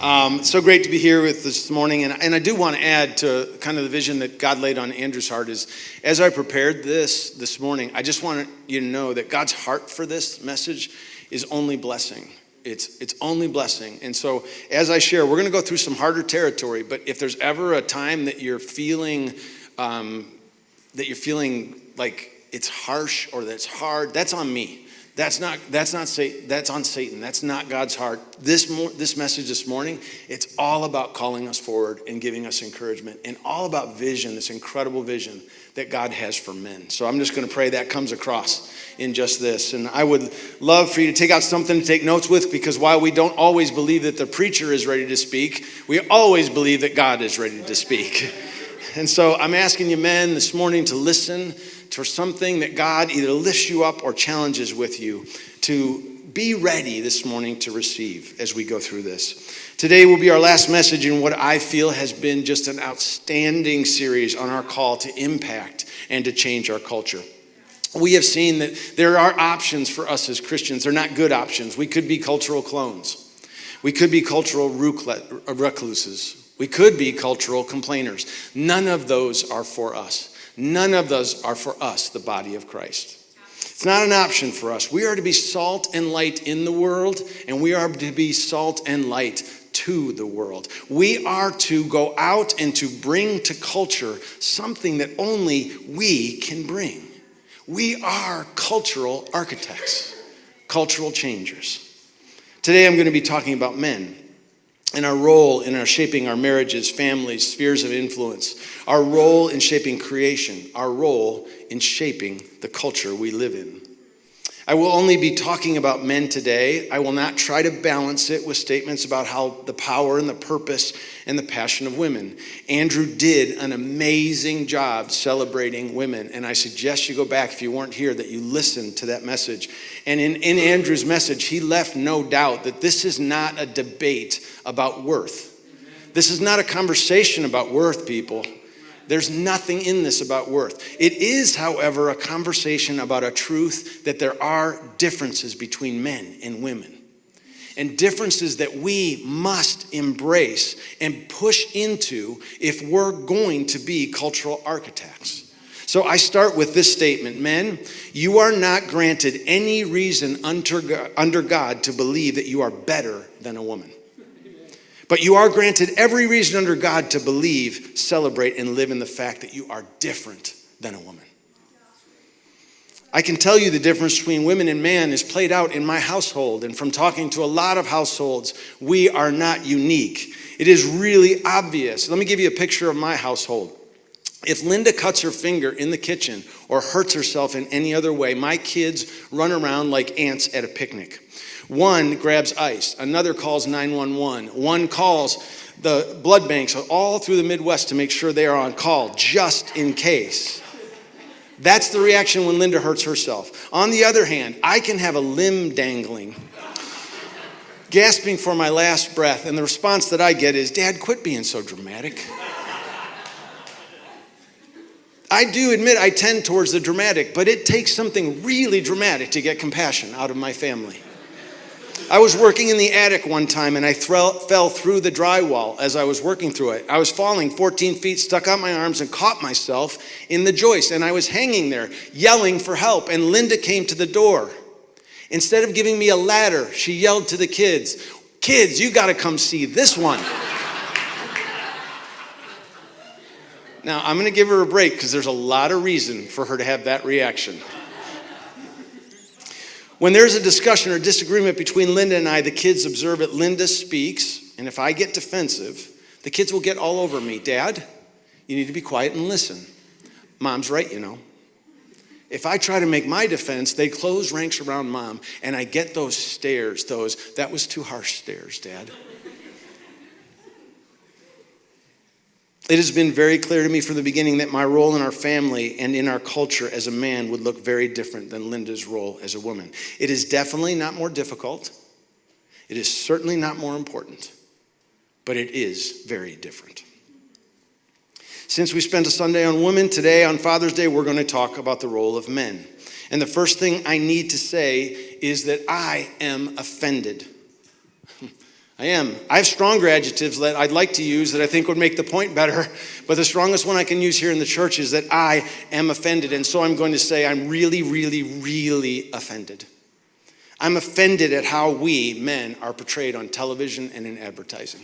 So great to be here with this morning. And I do want to add to kind of the vision that God laid on Andrew's heart is, as I prepared this morning, I just want you to know that God's heart for this message is only blessing. It's only blessing. And so as I share, we're going to go through some harder territory, but if there's ever a time that you're feeling like it's harsh or that's hard, that's on me. That's on Satan. That's not God's heart. This message this morning, it's all about calling us forward and giving us encouragement and all about vision, this incredible vision that God has for men. So I'm just going to pray that comes across in just this. And I would love for you to take out something to take notes with, because while we don't always believe that the preacher is ready to speak, we always believe that God is ready to speak. And so I'm asking you men this morning to listen for something that God either lifts you up or challenges with you, to be ready this morning to receive as we go through this. Today will be our last message in what I feel has been just an outstanding series on our call to impact and to change our culture. We have seen that there are options for us as Christians. They're not good options. We could be cultural clones. We could be cultural recluses. We could be cultural complainers. None of those are for us. None of those are for us, the body of Christ. It's not an option for us. We are to be salt and light in the world, and we are to be salt and light to the world. We are to go out and to bring to culture something that only we can bring. We are cultural architects, cultural changers. Today I'm going to be talking about men and our role in our shaping our marriages, families, spheres of influence, our role in shaping creation, our role in shaping the culture we live in. I will only be talking about men today. I will not try to balance it with statements about how the power and the purpose and the passion of women. Andrew did an amazing job celebrating women, and I suggest you go back, if you weren't here, that you listen to that message. And in Andrew's message, he left no doubt that this is not a debate about worth. This is not a conversation about worth, people. There's nothing in this about worth. It is, however, a conversation about a truth that there are differences between men and women, and differences that we must embrace and push into if we're going to be cultural architects. So I start with this statement: men, you are not granted any reason under God to believe that you are better than a woman. But you are granted every reason under God to believe, celebrate, and live in the fact that you are different than a woman. I can tell you the difference between women and man is played out in my household, and from talking to a lot of households, we are not unique. It is really obvious. Let me give you a picture of my household. If Linda cuts her finger in the kitchen or hurts herself in any other way, my kids run around like ants at a picnic. One grabs ice, another calls 911, one calls the blood banks all through the Midwest to make sure they are on call, just in case. That's the reaction when Linda hurts herself. On the other hand, I can have a limb dangling, gasping for my last breath, and the response that I get is, "Dad, quit being so dramatic." I do admit I tend towards the dramatic, but it takes something really dramatic to get compassion out of my family. I was working in the attic one time, and I fell through the drywall as I was working through it. I was falling 14 feet, stuck out my arms, and caught myself in the joist. And I was hanging there, yelling for help, and Linda came to the door. Instead of giving me a ladder, she yelled to the kids, "Kids, you got to come see this one." Now, I'm going to give her a break because there's a lot of reason for her to have that reaction. When there's a discussion or disagreement between Linda and I, the kids observe it. Linda speaks, and if I get defensive, the kids will get all over me. "Dad, you need to be quiet and listen. Mom's right, you know." If I try to make my defense, they close ranks around Mom, and I get those stares, "That was too harsh" stares, Dad. It has been very clear to me from the beginning that my role in our family and in our culture as a man would look very different than Linda's role as a woman. It is definitely not more difficult. It is certainly not more important, but it is very different. Since we spent a Sunday on women, today on Father's Day, we're going to talk about the role of men. And the first thing I need to say is that I am offended. I am. I have stronger adjectives that I'd like to use that I think would make the point better, but the strongest one I can use here in the church is that I am offended. And so I'm going to say I'm really, really, really offended. I'm offended at how we, men, are portrayed on television and in advertising.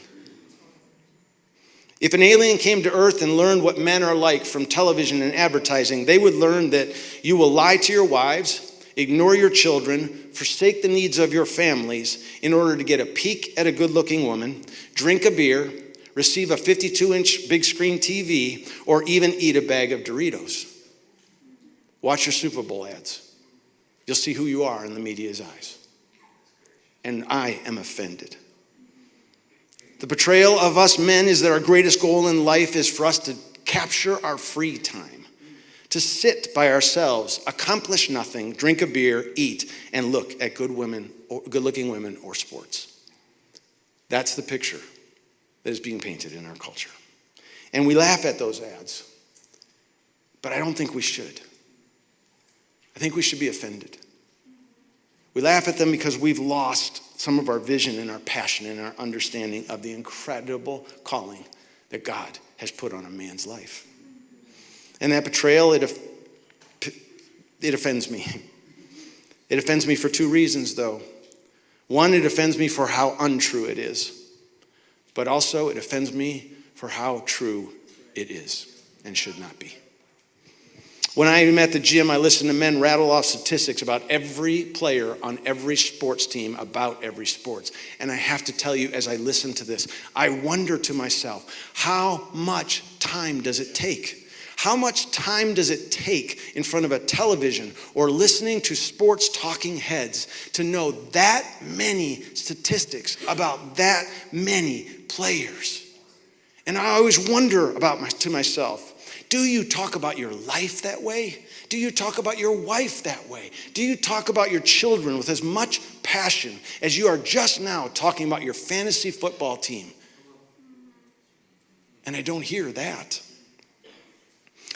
If an alien came to earth and learned what men are like from television and advertising, they would learn that you will lie to your wives, ignore your children, forsake the needs of your families in order to get a peek at a good-looking woman, drink a beer, receive a 52-inch big screen TV, or even eat a bag of Doritos. Watch your Super Bowl ads. You'll see who you are in the media's eyes. And I am offended. The portrayal of us men is that our greatest goal in life is for us to capture our free time, to sit by ourselves, accomplish nothing, drink a beer, eat, and look at good-looking women or sports. That's the picture that is being painted in our culture. And we laugh at those ads, but I don't think we should. I think we should be offended. We laugh at them because we've lost some of our vision and our passion and our understanding of the incredible calling that God has put on a man's life. And that betrayal, it offends me. It offends me for two reasons, though. One, it offends me for how untrue it is. But also, it offends me for how true it is and should not be. When I'm at the gym, I listen to men rattle off statistics about every player on every sports team about every sport. And I have to tell you, as I listen to this, I wonder to myself, how much time does it take? How much time does it take in front of a television or listening to sports talking heads to know that many statistics about that many players? And I always wonder to myself, do you talk about your life that way? Do you talk about your wife that way? Do you talk about your children with as much passion as you are just now talking about your fantasy football team? And I don't hear that.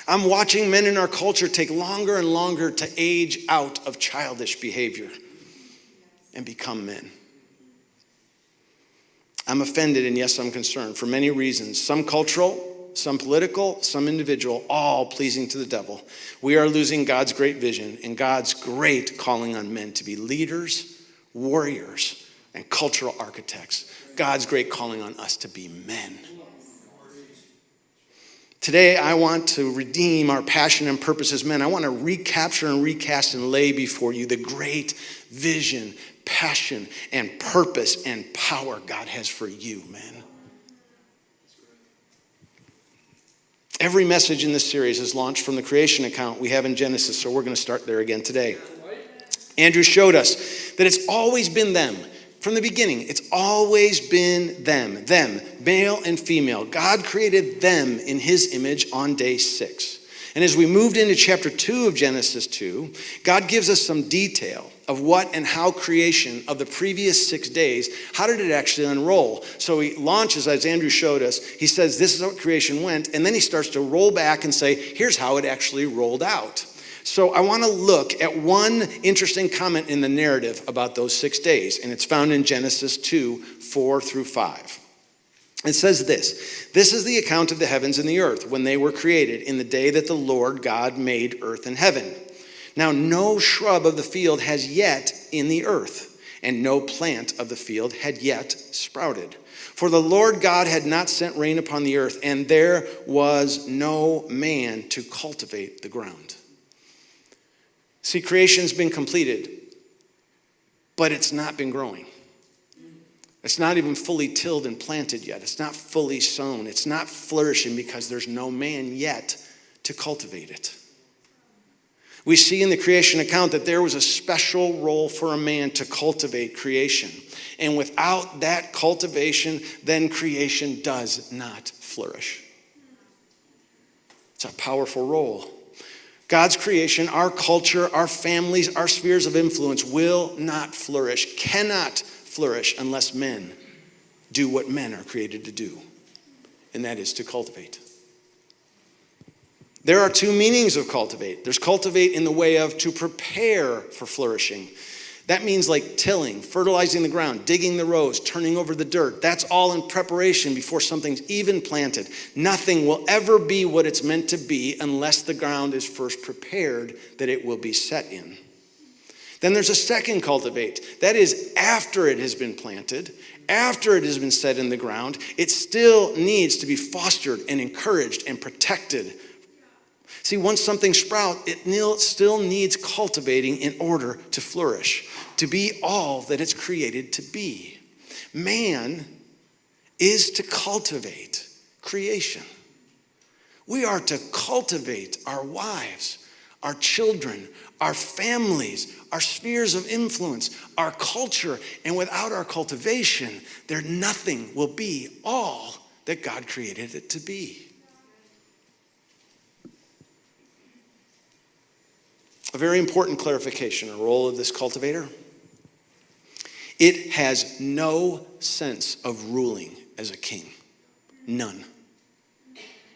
I'm watching men in our culture take longer and longer to age out of childish behavior and become men. I'm offended, and yes, I'm concerned for many reasons. Some cultural, some political, some individual, all pleasing to the devil. We are losing God's great vision and God's great calling on men to be leaders, warriors, and cultural architects. God's great calling on us to be men. Today, I want to redeem our passion and purpose as men. I want to recapture and recast and lay before you the great vision, passion, and purpose and power God has for you, men. Every message in this series is launched from the creation account we have in Genesis, so we're going to start there again today. Andrew showed us that it's always been them. From the beginning, it's always been them, male and female. God created them in his image on day 6. And as we moved into chapter 2 of Genesis 2, God gives us some detail of what and how creation of the previous 6 days, how did it actually unroll? So he launches, as Andrew showed us, he says this is how creation went, and then he starts to roll back and say, here's how it actually rolled out. So I want to look at one interesting comment in the narrative about those 6 days, and it's found in Genesis 2, 4 through 5. It says this is the account of the heavens and the earth when they were created in the day that the Lord God made earth and heaven. Now no shrub of the field has yet in the earth, and no plant of the field had yet sprouted. For the Lord God had not sent rain upon the earth, and there was no man to cultivate the ground. See, creation's been completed, but it's not been growing. It's not even fully tilled and planted yet. It's not fully sown. It's not flourishing because there's no man yet to cultivate it. We see in the creation account that there was a special role for a man to cultivate creation. And without that cultivation, then creation does not flourish. It's a powerful role. God's creation, our culture, our families, our spheres of influence will not flourish, cannot flourish unless men do what men are created to do, and that is to cultivate. There are two meanings of cultivate. There's cultivate in the way of to prepare for flourishing. That means like tilling, fertilizing the ground, digging the rows, turning over the dirt. That's all in preparation before something's even planted. Nothing will ever be what it's meant to be unless the ground is first prepared that it will be set in. Then there's a second cultivate. That is after it has been planted, after it has been set in the ground, it still needs to be fostered and encouraged and protected. See, once something sprouts, it still needs cultivating in order to flourish, to be all that it's created to be. Man is to cultivate creation. We are to cultivate our wives, our children, our families, our spheres of influence, our culture, and without our cultivation, nothing will be all that God created it to be. A very important clarification, a role of this cultivator. It has no sense of ruling as a king. None.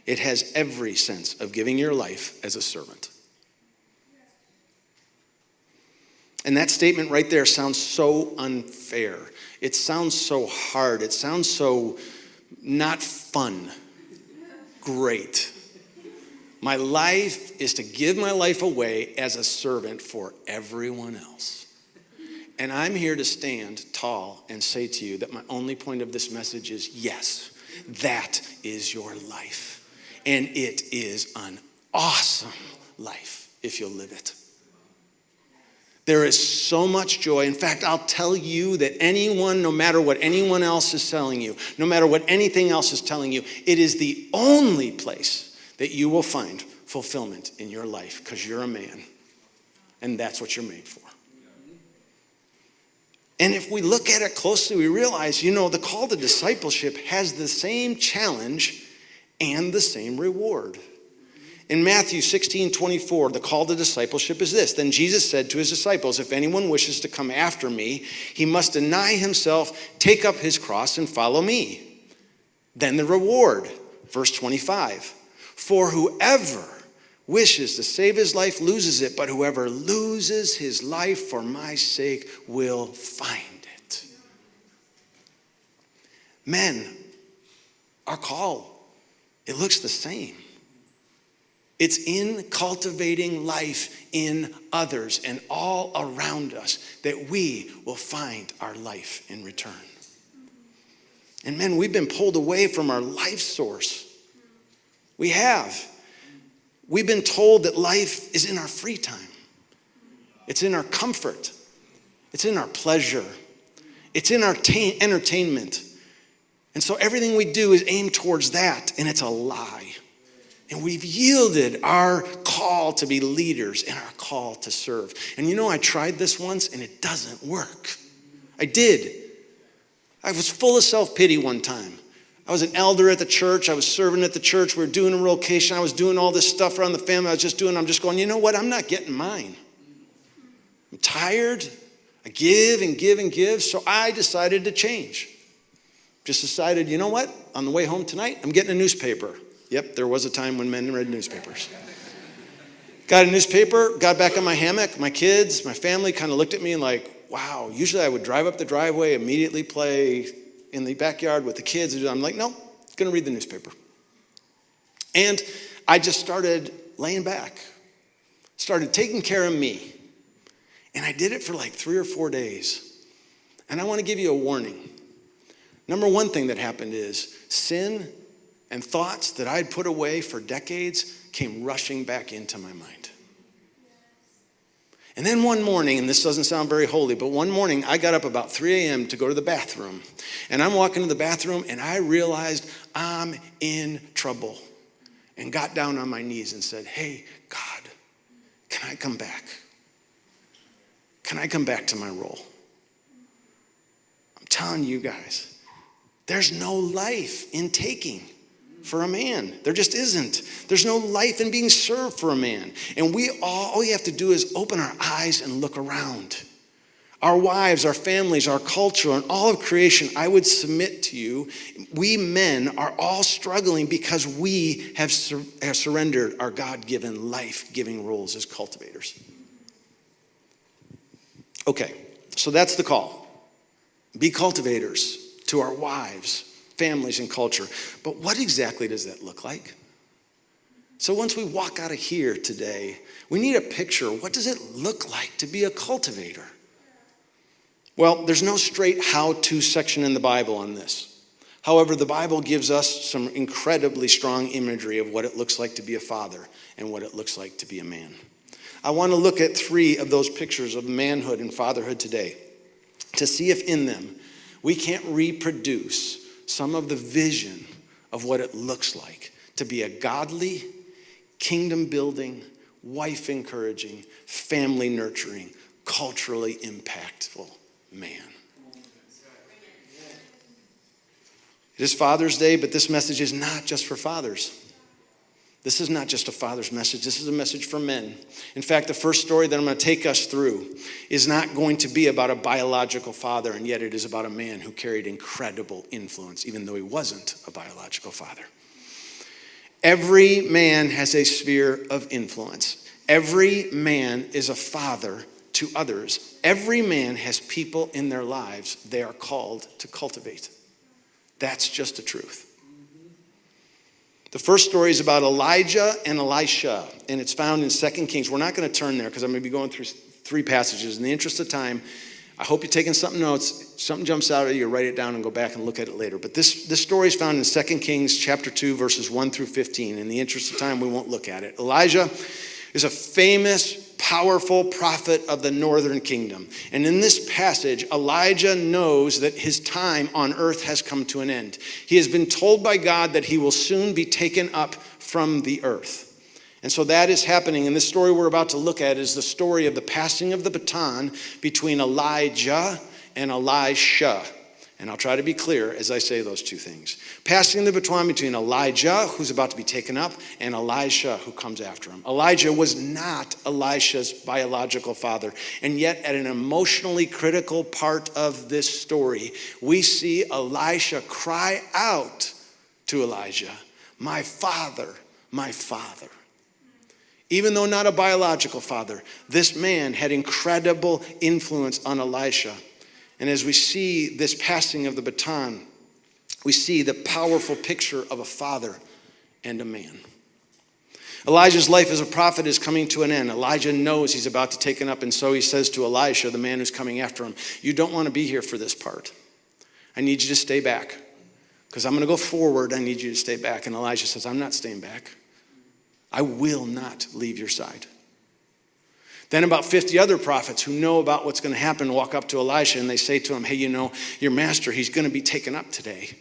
It has every sense of giving your life as a servant. And that statement right there sounds so unfair. It sounds so hard. It sounds so not fun. Great. My life is to give my life away as a servant for everyone else. And I'm here to stand tall and say to you that my only point of this message is, yes, that is your life. And it is an awesome life if you'll live it. There is so much joy. In fact, I'll tell you that anyone, no matter what anyone else is telling you, no matter what anything else is telling you, it is the only place that you will find fulfillment in your life because you're a man. And that's what you're made for. And if we look at it closely, we realize, the call to discipleship has the same challenge and the same reward. In Matthew 16:24, the call to discipleship is this. Then Jesus said to his disciples, if anyone wishes to come after me, he must deny himself, take up his cross, and follow me. Then the reward, verse 25. For whoever wishes to save his life loses it, but whoever loses his life for my sake will find it. Men, our call, it looks the same. It's in cultivating life in others and all around us that we will find our life in return. And men, we've been pulled away from our life source. We have. We've been told that life is in our free time. It's in our comfort. It's in our pleasure. It's in our entertainment. And so everything we do is aimed towards that, and it's a lie. And we've yielded our call to be leaders and our call to serve. And I tried this once, and it doesn't work. I did. I was full of self-pity one time. I was an elder at the church. I was serving at the church. We were doing a relocation. I was doing all this stuff around the family. I'm just going, you know what? I'm not getting mine. I'm tired. I give and give and give. So I decided to change. Just decided, you know what? On the way home tonight, I'm getting a newspaper. Yep, there was a time when men read newspapers. Got a newspaper, got back in my hammock. My kids, my family kind of looked at me and like, wow. Usually I would drive up the driveway, immediately play in the backyard with the kids. I'm like, no, going to read the newspaper. And I just started laying back, started taking care of me. And I did it for like 3 or 4 days. And I want to give you a warning. Number one thing that happened is sin and thoughts that I'd put away for decades came rushing back into my mind. And then one morning, and this doesn't sound very holy, but one morning I got up about 3 a.m. to go to the bathroom. And I'm walking to the bathroom and I realized I'm in trouble. And got down on my knees and said, hey, God, can I come back? Can I come back to my role? I'm telling you guys, there's no life in taking for a man. There just isn't. There's no life in being served for a man. And all we have to do is open our eyes and look around. Our wives, our families, our culture, and all of creation, I would submit to you, we men are all struggling because we have surrendered our God-given, life-giving roles as cultivators. Okay, So that's the call. Be cultivators to our wives, families, and culture. But what exactly does that look like? So once we walk out of here today, we need a picture. What does it look like to be a cultivator? Well, there's no straight how-to section in the Bible on this. However, the Bible gives us some incredibly strong imagery of what it looks like to be a father and what it looks like to be a man. I want to look at 3 of those pictures of manhood and fatherhood today to see if in them we can't reproduce some of the vision of what it looks like to be a godly, kingdom-building, wife-encouraging, family-nurturing, culturally impactful man. It is Father's Day, but this message is not just for fathers. This is not just a father's message. This is a message for men. In fact, the first story that I'm going to take us through is not going to be about a biological father, and yet it is about a man who carried incredible influence, even though he wasn't a biological father. Every man has a sphere of influence. Every man is a father to others. Every man has people in their lives they are called to cultivate. That's just the truth. The first story is about Elijah and Elisha, and it's found in 2 Kings. We're not going to turn there because I'm going to be going through 3 passages. In the interest of time, I hope you're taking some notes. Something jumps out at you, write it down and go back and look at it later. But this story is found in 2 Kings chapter 2, verses 1 through 15. In the interest of time, we won't look at it. Elijah is a famous, powerful prophet of the northern kingdom. And in this passage, Elijah knows that his time on earth has come to an end. He has been told by God that he will soon be taken up from the earth. And so that is happening. And this story we're about to look at is the story of the passing of the baton between Elijah and Elisha. And I'll try to be clear as I say those 2 things. Passing the baton between Elijah, who's about to be taken up, and Elisha, who comes after him. Elijah was not Elisha's biological father. And yet, at an emotionally critical part of this story, we see Elisha cry out to Elijah, "My father, my father." Even though not a biological father, this man had incredible influence on Elisha. And as we see this passing of the baton, we see the powerful picture of a father and a man. Elijah's life as a prophet is coming to an end. Elijah knows he's about to take it up, and so he says to Elisha, the man who's coming after him, "You don't want to be here for this part. I need you to stay back. Because I'm going to go forward, I need you to stay back." And Elijah says, "I'm not staying back. I will not leave your side." Then about 50 other prophets who know about what's going to happen walk up to Elisha and they say to him, "Hey, you know, your master, he's going to be taken up today."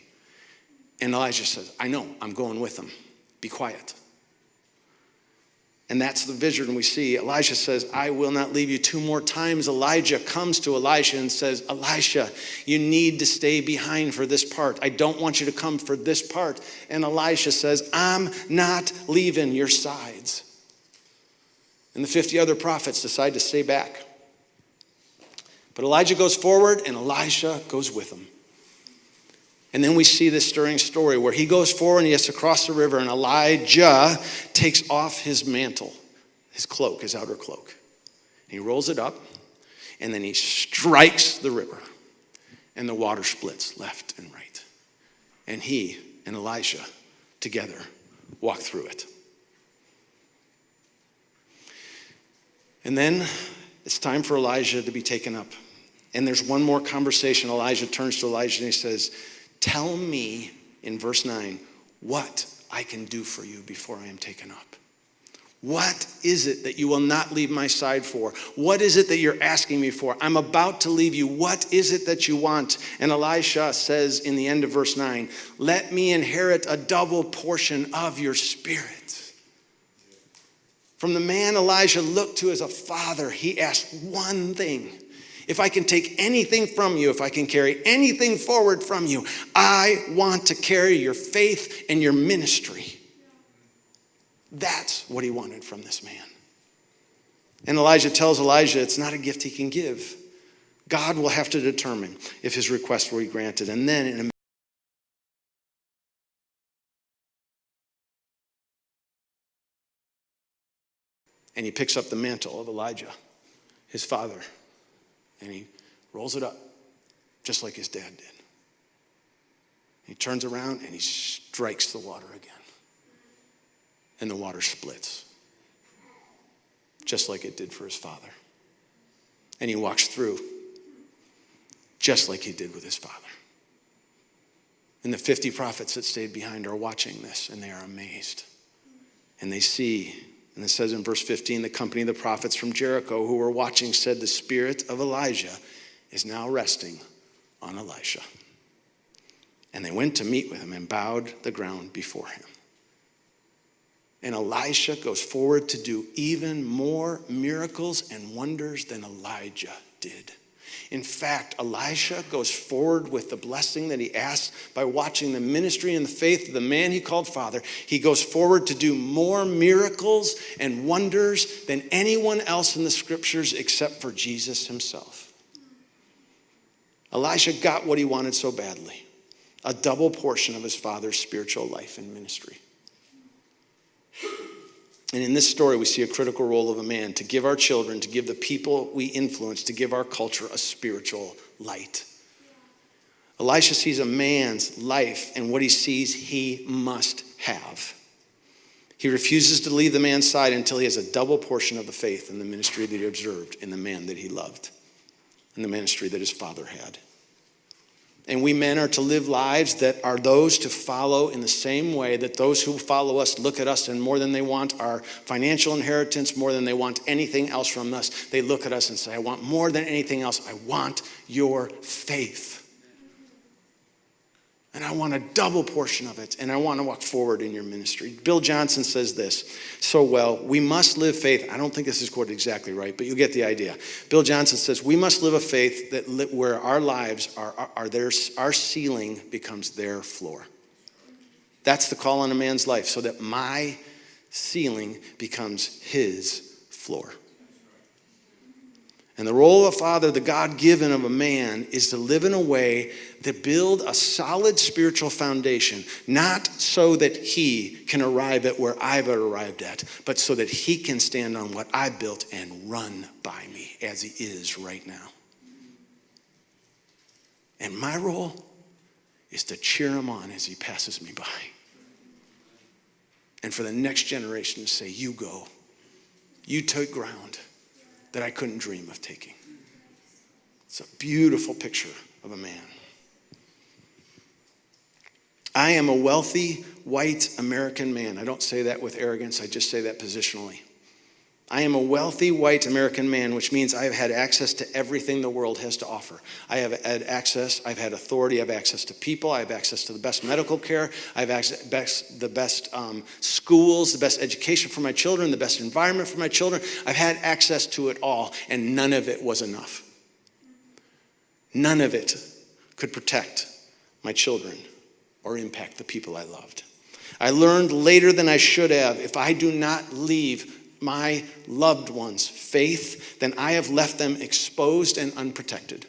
And Elijah says, "I know, I'm going with him. Be quiet." And that's the vision we see. Elisha says, "I will not leave you." 2 more times Elijah comes to Elisha and says, "Elisha, you need to stay behind for this part. I don't want you to come for this part." And Elisha says, "I'm not leaving your sides." And the 50 other prophets decide to stay back. But Elijah goes forward and Elisha goes with him. And then we see this stirring story where he goes forward and he has to cross the river, and Elijah takes off his mantle, his cloak, his outer cloak. And he rolls it up, and then he strikes the river, and the water splits left and right. And he and Elisha together walk through it. And then it's time for Elijah to be taken up. And there's one more conversation. Elijah turns to Elijah and he says, "Tell me," in verse 9, "what I can do for you before I am taken up. What is it that you will not leave my side for? What is it that you're asking me for? I'm about to leave you. What is it that you want?" And Elisha says in the end of verse 9, "Let me inherit a double portion of your spirit." From the man Elijah looked to as a father, he asked one thing: if I can take anything from you, if I can carry anything forward from you, I want to carry your faith and your ministry. That's what he wanted from this man. And Elijah tells Elijah it's not a gift he can give. God will have to determine if his request will be granted. And then in a and he picks up the mantle of Elijah, his father, and he rolls it up, just like his dad did. He turns around and he strikes the water again. And the water splits, just like it did for his father. And he walks through, just like he did with his father. And the 50 prophets that stayed behind are watching this, and they are amazed. And they see, and it says in verse 15, the company of the prophets from Jericho who were watching said, the spirit of Elijah is now resting on Elisha. And they went to meet with him and bowed the ground before him. And Elisha goes forward to do even more miracles and wonders than Elijah did. In fact, Elisha goes forward with the blessing that he asked by watching the ministry and the faith of the man he called father. He goes forward to do more miracles and wonders than anyone else in the scriptures except for Jesus himself. Elisha got what he wanted so badly, a double portion of his father's spiritual life and ministry. And in this story, we see a critical role of a man to give our children, to give the people we influence, to give our culture a spiritual light. Elisha sees a man's life, and what he sees, he must have. He refuses to leave the man's side until he has a double portion of the faith in the ministry that he observed in the man that he loved, and the ministry that his father had. And we men are to live lives that are those to follow in the same way that those who follow us look at us, and more than they want our financial inheritance, more than they want anything else from us, they look at us and say, I want more than anything else. I want your faith. And I want a double portion of it, and I want to walk forward in your ministry. Bill Johnson says this so well, we must live faith. I don't think this is quoted exactly right, but you get the idea. Bill Johnson says, we must live a faith that where our lives are theirs, our ceiling becomes their floor. That's the call on a man's life, so that my ceiling becomes his floor. And the role of a father, the God-given of a man, is to live in a way that build a solid spiritual foundation, not so that he can arrive at where I've arrived at, but so that he can stand on what I built and run by me as he is right now. And my role is to cheer him on as he passes me by. And for the next generation to say, you go. You took ground that I couldn't dream of taking. It's a beautiful picture of a man. I am a wealthy, white American man. I don't say that with arrogance. I just say that positionally. I am a wealthy, white American man, which means I have had access to everything the world has to offer. I have had access, I've had authority, I have access to people, I have access to the best medical care, I have access to the best schools, the best education for my children, the best environment for my children. I've had access to it all, and none of it was enough. None of it could protect my children or impact the people I loved. I learned later than I should have, if I do not leave my loved ones' faith, then I have left them exposed and unprotected.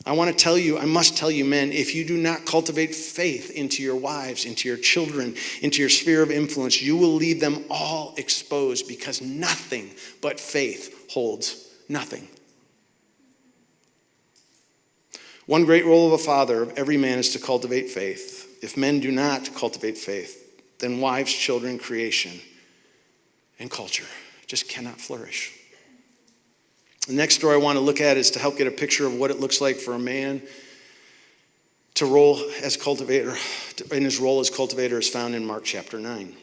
I must tell you, men, if you do not cultivate faith into your wives, into your children, into your sphere of influence, you will leave them all exposed, because nothing but faith holds nothing. One great role of a father, of every man, is to cultivate faith. If men do not cultivate faith, then wives, children, creation, and culture just cannot flourish. The next story I want to look at is to help get a picture of what it looks like for a man to roll as cultivator, in his role as cultivator, is found in Mark chapter 9.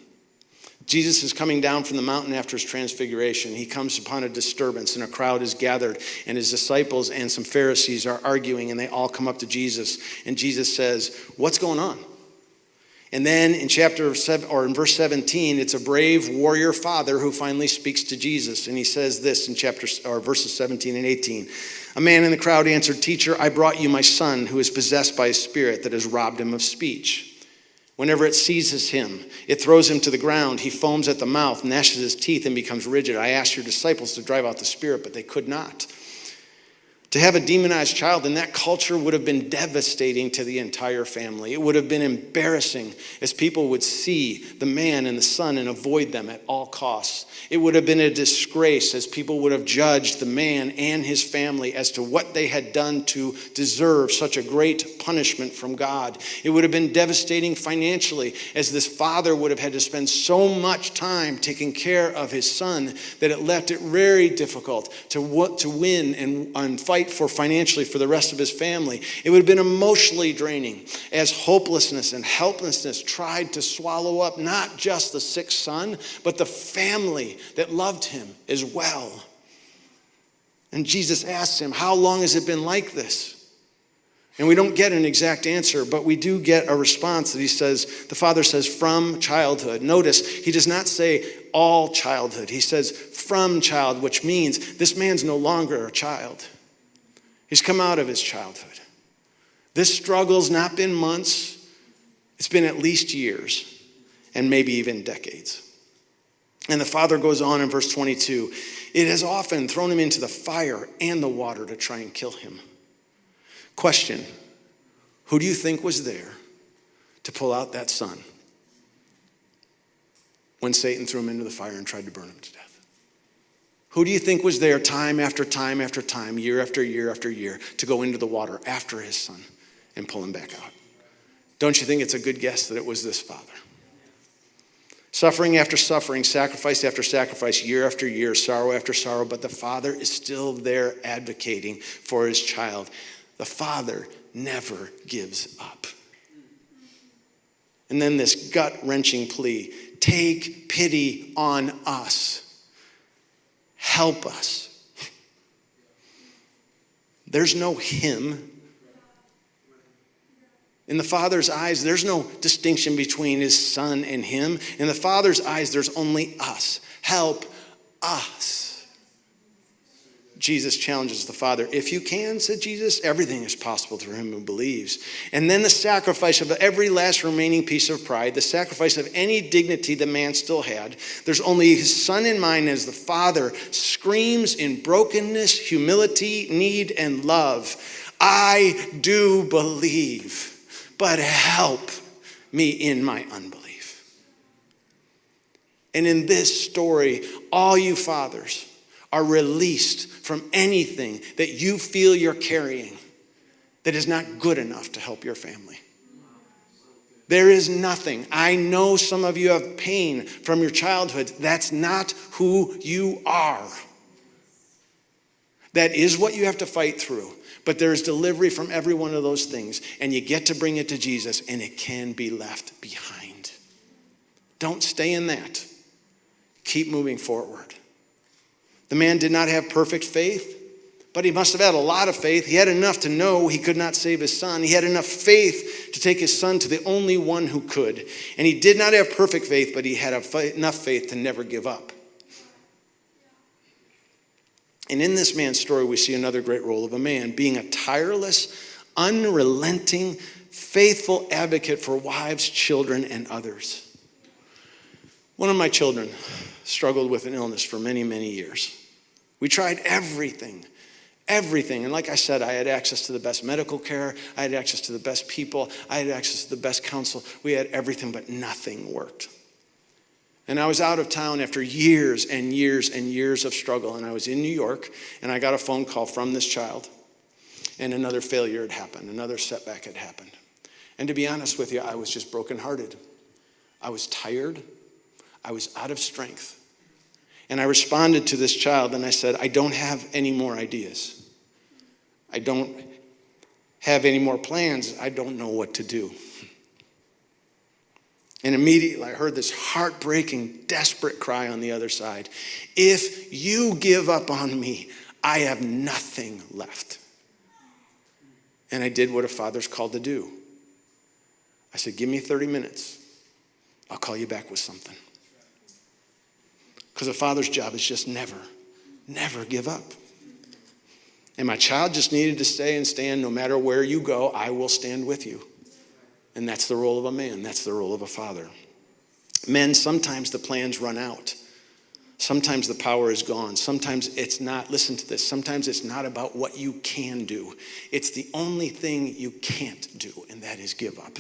Jesus is coming down from the mountain after his transfiguration. He comes upon a disturbance, and a crowd is gathered, and his disciples and some Pharisees are arguing, and they all come up to Jesus, and Jesus says, "What's going on?" And then in chapter 7, or in verse 17, it's a brave warrior father who finally speaks to Jesus. And he says this in verses 17 and 18. A man in the crowd answered, "Teacher, I brought you my son who is possessed by a spirit that has robbed him of speech. Whenever it seizes him, it throws him to the ground. He foams at the mouth, gnashes his teeth, and becomes rigid. I asked your disciples to drive out the spirit, but they could not." To have a demonized child in that culture would have been devastating to the entire family. It would have been embarrassing as people would see the man and the son and avoid them at all costs. It would have been a disgrace as people would have judged the man and his family as to what they had done to deserve such a great punishment from God. It would have been devastating financially as this father would have had to spend so much time taking care of his son that it left it very difficult to win and fight for financially for the rest of his family. It would have been emotionally draining as hopelessness and helplessness tried to swallow up not just the sick son, but the family that loved him as well. And Jesus asks him, how long has it been like this? And we don't get an exact answer, but we do get a response that the father says, from childhood. Notice, he does not say all childhood. He says from child, which means this man's no longer a child. He's come out of his childhood. This struggle's not been months. It's been at least years and maybe even decades. And the father goes on in verse 22. It has often thrown him into the fire and the water to try and kill him. Question, who do you think was there to pull out that son when Satan threw him into the fire and tried to burn him to death? Who do you think was there time after time after time, year after year after year, to go into the water after his son and pull him back out? Don't you think it's a good guess that it was this father? Suffering after suffering, sacrifice after sacrifice, year after year, sorrow after sorrow, but the father is still there advocating for his child. The father never gives up. And then this gut-wrenching plea, take pity on us. Help us. There's no him. In the Father's eyes, there's no distinction between his son and him. In the Father's eyes, there's only us. Help us. Jesus challenges the Father. If you can, said Jesus, everything is possible through him who believes. And then the sacrifice of every last remaining piece of pride, the sacrifice of any dignity the man still had. There's only his son in mind as the Father screams in brokenness, humility, need, and love. I do believe, but help me in my unbelief. And in this story, all you fathers are released from anything that you feel you're carrying that is not good enough to help your family. There is nothing. I know some of you have pain from your childhood. That's not who you are. That is what you have to fight through. But there is delivery from every one of those things. And you get to bring it to Jesus, and it can be left behind. Don't stay in that. Keep moving forward. The man did not have perfect faith, but he must have had a lot of faith. He had enough to know he could not save his son. He had enough faith to take his son to the only one who could. And he did not have perfect faith, but he had enough faith to never give up. And in this man's story, we see another great role of a man being a tireless, unrelenting, faithful advocate for wives, children, and others. One of my children struggled with an illness for many, many years. We tried everything. And like I said, I had access to the best medical care. I had access to the best people. I had access to the best counsel. We had everything, but nothing worked. And I was out of town after years and years and years of struggle. And I was in New York, and I got a phone call from this child. And another failure had happened. Another setback had happened. And to be honest with you, I was just brokenhearted. I was tired. I was out of strength. And I responded to this child and I said, I don't have any more ideas. I don't have any more plans. I don't know what to do. And immediately I heard this heartbreaking, desperate cry on the other side. If you give up on me, I have nothing left. And I did what a father's called to do. I said, give me 30 minutes. I'll call you back with something. Because a father's job is just never give up. And my child just needed to stay and stand. No matter where you go, I will stand with you. And that's the role of a man. That's the role of a father. Men, sometimes the plans run out. Sometimes the power is gone. Sometimes it's not, listen to this, sometimes it's not about what you can do. It's the only thing you can't do, and that is give up.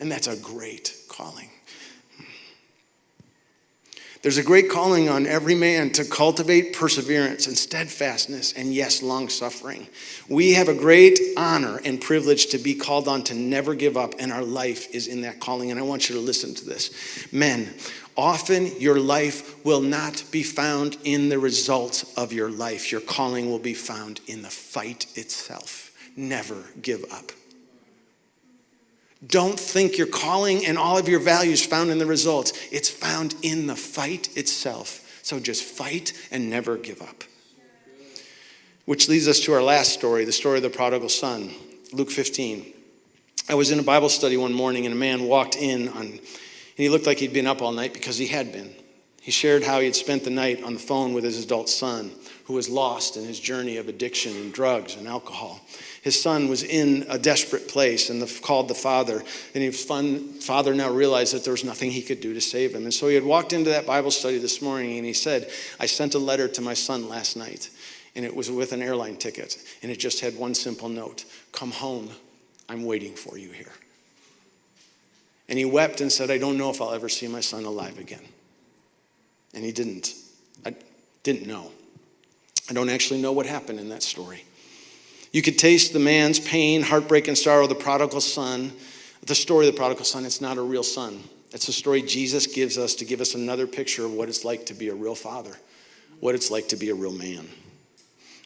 And that's a great calling. There's a great calling on every man to cultivate perseverance and steadfastness and, yes, long-suffering. We have a great honor and privilege to be called on to never give up, and our life is in that calling. And I want you to listen to this. Men, often your life will not be found in the results of your life. Your calling will be found in the fight itself. Never give up. Don't think your calling and all of your values found in the results. It's found in the fight itself. So just fight and never give up. Which leads us to our last story, the story of the prodigal son, Luke 15. I was in a Bible study one morning and a man walked in and he looked like he'd been up all night because he had been. He shared how he had spent the night on the phone with his adult son, who was lost in his journey of addiction and drugs and alcohol. His son was in a desperate place and called the father. And his father now realized that there was nothing he could do to save him. And so he had walked into that Bible study this morning and he said, I sent a letter to my son last night. And it was with an airline ticket. And it just had one simple note. Come home. I'm waiting for you here. And he wept and said, I don't know if I'll ever see my son alive again. And he didn't. I didn't know. I don't actually know what happened in that story. You could taste the man's pain, heartbreak, and sorrow, the prodigal son. The story of the prodigal son, it's not a real son. It's a story Jesus gives us to give us another picture of what it's like to be a real father, what it's like to be a real man.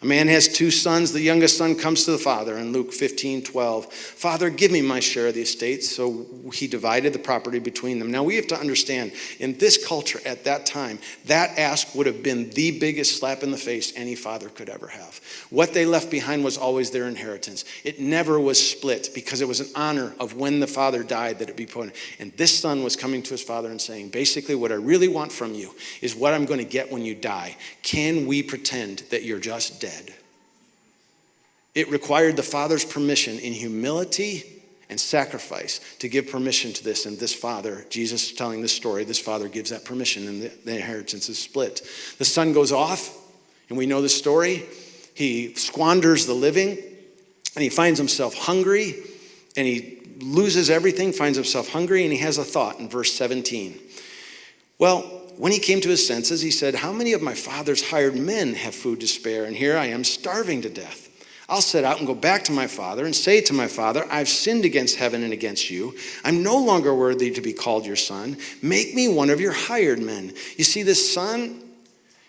A man has two sons. The youngest son comes to the father in Luke 15:12. Father, give me my share of the estate. So he divided the property between them. Now we have to understand, in this culture at that time, that ask would have been the biggest slap in the face any father could ever have. What they left behind was always their inheritance. It never was split because it was an honor of when the father died that it be put in. And this son was coming to his father and saying, basically what I really want from you is what I'm going to get when you die. Can we pretend that you're just dead? It required the father's permission in humility and sacrifice to give permission to this. And this father, Jesus telling this story, this father gives that permission and the inheritance is split. The son goes off, and we know the story. He squanders the living, and he finds himself hungry, and he loses everything, finds himself hungry, and he has a thought in verse 17. Well, when he came to his senses, he said, how many of my father's hired men have food to spare? And here I am starving to death. I'll set out and go back to my father and say to my father, I've sinned against heaven and against you. I'm no longer worthy to be called your son. Make me one of your hired men. You see, this son,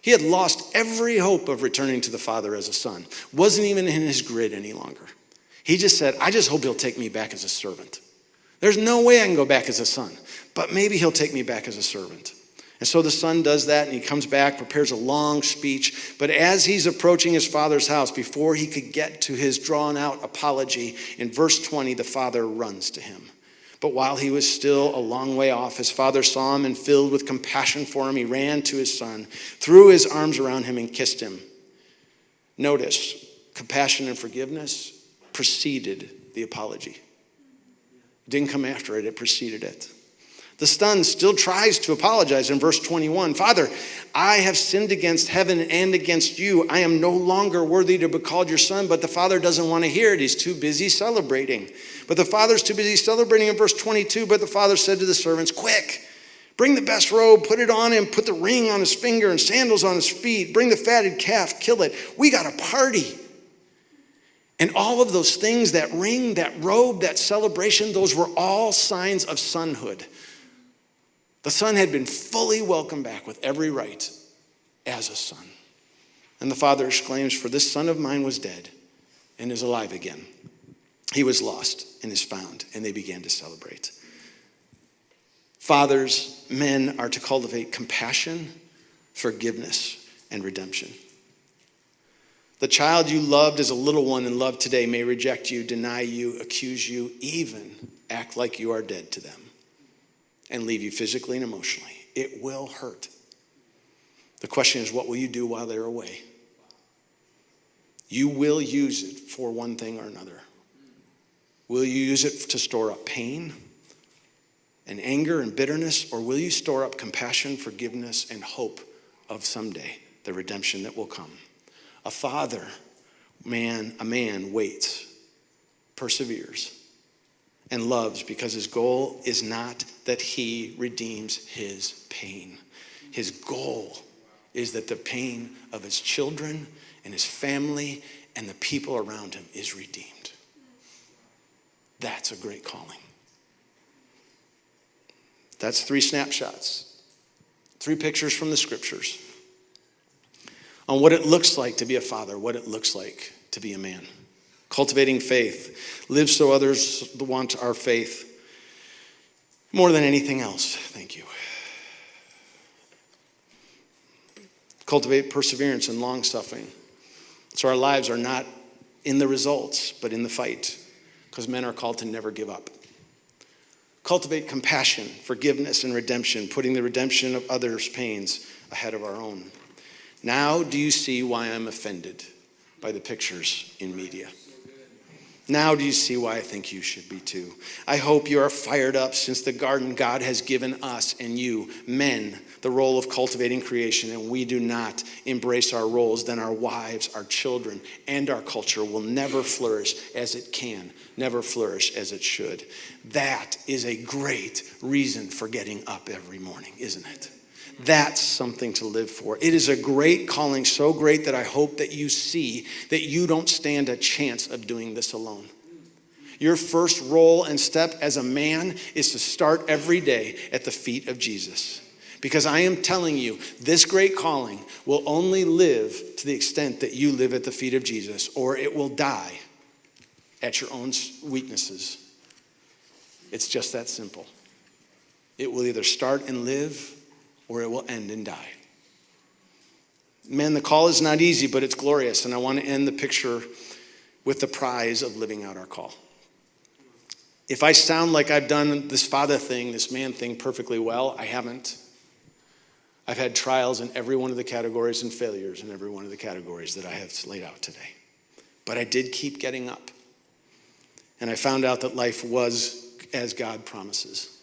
he had lost every hope of returning to the father as a son. Wasn't even in his grid any longer. He just said, I just hope he'll take me back as a servant. There's no way I can go back as a son, but maybe he'll take me back as a servant. And so the son does that, and he comes back, prepares a long speech. But as he's approaching his father's house, before he could get to his drawn-out apology, in verse 20, the father runs to him. But while he was still a long way off, his father saw him, and filled with compassion for him, he ran to his son, threw his arms around him, and kissed him. Notice, compassion and forgiveness preceded the apology. It didn't come after it, it preceded it. The son still tries to apologize in verse 21. Father, I have sinned against heaven and against you. I am no longer worthy to be called your son. But the father doesn't want to hear it. He's too busy celebrating. But the father's too busy celebrating in verse 22. But the father said to the servants, quick, bring the best robe, put it on him, put the ring on his finger and sandals on his feet. Bring the fatted calf, kill it. We got a party. And all of those things, that ring, that robe, that celebration, those were all signs of sonhood. The son had been fully welcomed back with every right as a son. And the father exclaims, for this son of mine was dead and is alive again. He was lost and is found. And they began to celebrate. Fathers, men are to cultivate compassion, forgiveness, and redemption. The child you loved as a little one and love today may reject you, deny you, accuse you, even act like you are dead to them, and leave you physically and emotionally. It will hurt. The question is, what will you do while they're away? You will use it for one thing or another. Will you use it to store up pain and anger and bitterness, or will you store up compassion, forgiveness, and hope of someday, the redemption that will come. A father, a man waits, perseveres, and loves because his goal is not that he redeems his pain. His goal is that the pain of his children and his family and the people around him is redeemed. That's a great calling. That's 3 snapshots, 3 pictures from the scriptures on what it looks like to be a father, what it looks like to be a man. Cultivating faith. Live so others want our faith more than anything else. Thank you. Cultivate perseverance and long-suffering. So our lives are not in the results, but in the fight, because men are called to never give up. Cultivate compassion, forgiveness, and redemption, putting the redemption of others' pains ahead of our own. Now do you see why I'm offended by the pictures in media? Now do you see why I think you should be too? I hope you are fired up since the garden God has given us and you, men, the role of cultivating creation, and we do not embrace our roles, then our wives, our children, and our culture will never flourish as it can, never flourish as it should. That is a great reason for getting up every morning, isn't it? That's something to live for. It is a great calling, so great that I hope that you see that you don't stand a chance of doing this alone. Your first role and step as a man is to start every day at the feet of Jesus. Because I am telling you, this great calling will only live to the extent that you live at the feet of Jesus, or it will die at your own weaknesses. It's just that simple. It will either start and live, or it will end and die. Men, the call is not easy, but it's glorious. And I want to end the picture with the prize of living out our call. If I sound like I've done this father thing, this man thing perfectly well, I haven't. I've had trials in every one of the categories and failures in every one of the categories that I have laid out today. But I did keep getting up. And I found out that life was as God promises.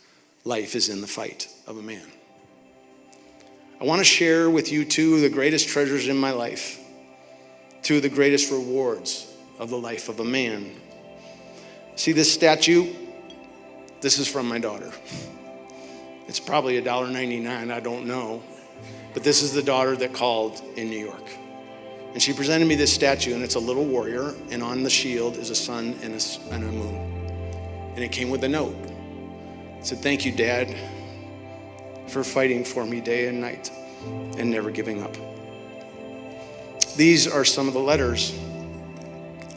Life is in the fight of a man. I want to share with you 2 of the greatest treasures in my life, 2 of the greatest rewards of the life of a man. See this statue? This is from my daughter. It's probably $1.99, I don't know. But this is the daughter that called in New York. And she presented me this statue, and it's a little warrior, and on the shield is a sun and a moon. And it came with a note. It said, "Thank you, Dad, for fighting for me day and night and never giving up." These are some of the letters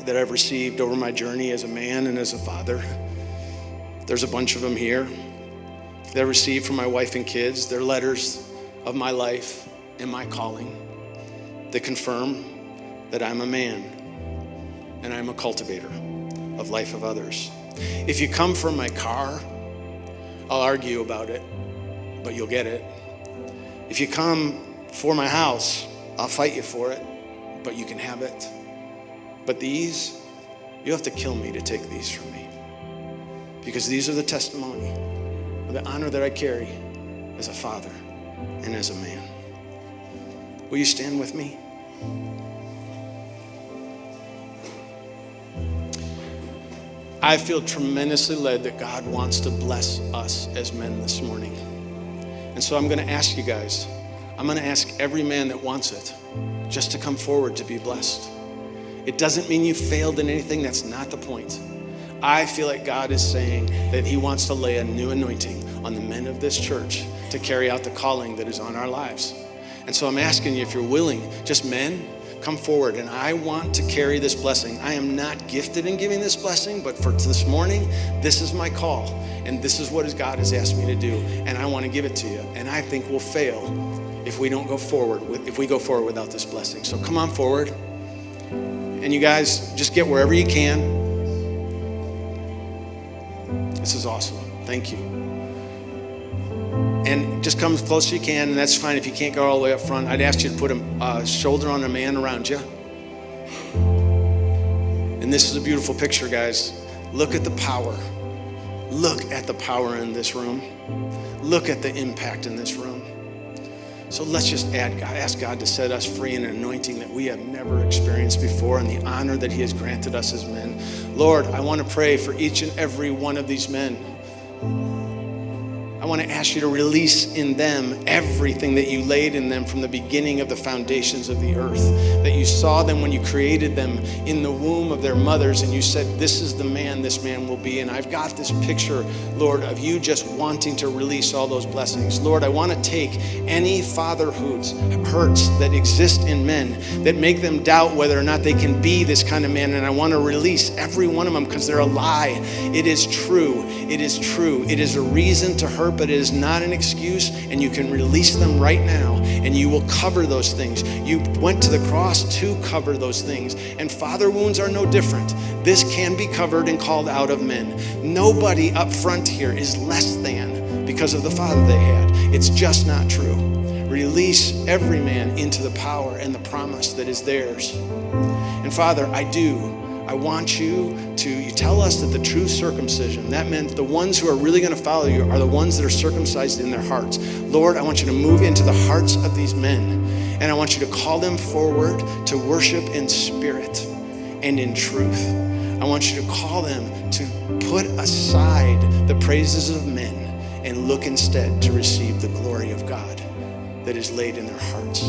that I've received over my journey as a man and as a father. There's a bunch of them here that I received from my wife and kids. They're letters of my life and my calling that confirm that I'm a man and I'm a cultivator of life of others. If you come from my car, I'll argue about it, but you'll get it. If you come for my house, I'll fight you for it, but you can have it. But these, you have to kill me to take these from me. Because these are the testimony of the honor that I carry as a father and as a man. Will you stand with me? I feel tremendously led that God wants to bless us as men this morning. And so I'm going to ask you guys, I'm going to ask every man that wants it just to come forward to be blessed. It doesn't mean you failed in anything. That's not the point. I feel like God is saying that he wants to lay a new anointing on the men of this church to carry out the calling that is on our lives. And so I'm asking you, if you're willing, just men, come forward. And I want to carry this blessing. I am not gifted in giving this blessing, but for this morning, this is my call. And this is what God has asked me to do. And I want to give it to you. And I think we'll fail if we don't go forward, if we go forward without this blessing. So come on forward. And you guys, just get wherever you can. This is awesome. Thank you. And just come as close as you can, and that's fine if you can't go all the way up front. I'd ask you to put a shoulder on a man around you. And this is a beautiful picture, guys. Look at the power. Look at the power in this room. Look at the impact in this room. So let's just ask God to set us free in an anointing that we have never experienced before, and the honor that he has granted us as men. Lord, I want to pray for each and every one of these men. I want to ask you to release in them everything that you laid in them from the beginning of the foundations of the earth, that you saw them when you created them in the womb of their mothers, and you said, this is the man this man will be. And I've got this picture, Lord, of you just wanting to release all those blessings. Lord, I want to take any fatherhood's hurts that exist in men that make them doubt whether or not they can be this kind of man, and I want to release every one of them because they're a lie. It is true. It is true. It is a reason to hurt, but it is not an excuse, and you can release them right now, and you will cover those things. You went to the cross to cover those things, and father wounds are no different. This can be covered and called out of men. Nobody up front here is less than because of the father they had. It's just not true. Release every man into the power and the promise that is theirs. And Father, I want you tell us that the true circumcision, that meant the ones who are really going to follow you are the ones that are circumcised in their hearts. Lord, I want you to move into the hearts of these men, and I want you to call them forward to worship in spirit and in truth. I want you to call them to put aside the praises of men and look instead to receive the glory of God that is laid in their hearts.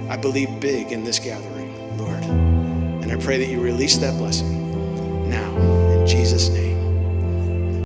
I believe big in this gathering, Lord. And I pray that you release that blessing now, in Jesus' name.